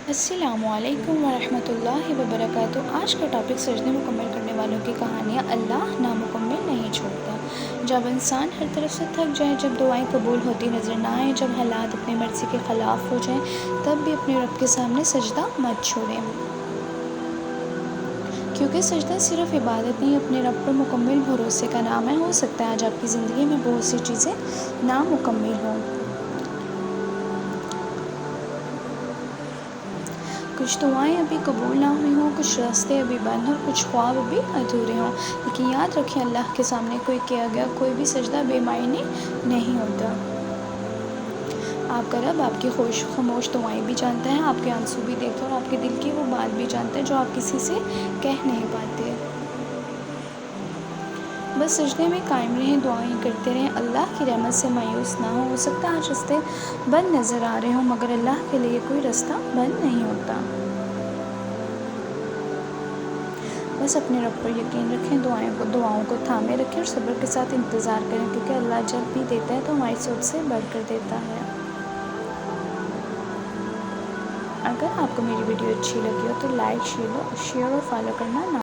السلام علیکم ورحمۃ اللہ وبرکاتہ۔ آج کا ٹاپک سجدے مکمل کرنے والوں کی کہانیاں۔ اللہ نامکمل نہیں چھوڑتا۔ جب انسان ہر طرف سے تھک جائے، جب دعائیں قبول ہوتی نظر نہ آئیں، جب حالات اپنی مرضی کے خلاف ہو جائیں، تب بھی اپنے رب کے سامنے سجدہ مت چھوڑیں، کیونکہ سجدہ صرف عبادت نہیں، اپنے رب پر مکمل بھروسے کا نام ہے۔ ہو سکتا ہے آج آپ کی زندگی میں بہت سی چیزیں نامکمل ہوں، کچھ دعائیں ابھی قبول نہ ہوئی ہوں، کچھ راستے ابھی بند ہوں، کچھ خواب ابھی ادھورے ہوں، لیکن یاد رکھیں اللہ کے سامنے کوئی کیا گیا کوئی بھی سجدہ بے معنی نہیں ہوتا۔ آپ کا رب آپ کی خاموش دعائیں بھی جانتا ہے، آپ کے آنسو بھی دیکھتا ہے اور آپ کے دل کی وہ بات بھی جانتا ہے جو آپ کسی سے کہہ نہیں پاتے۔ بس سجدے میں قائم رہیں، دعائیں کرتے رہیں، اللہ کی رحمت سے مایوس نہ ہو سکتا ہے آج راستے بند نظر آ رہے ہوں، مگر اللہ کے لیے کوئی راستہ بند نہیں ہوتا۔ بس اپنے رب پر یقین رکھیں، دعاؤں کو تھامے رکھیں اور صبر کے ساتھ انتظار کریں، کیونکہ اللہ جب بھی دیتا ہے تو ہماری سوچ سے بڑھ کر دیتا ہے۔ اگر آپ کو میری ویڈیو اچھی لگی ہو تو لائک، شیئر اور فالو کرنا نہ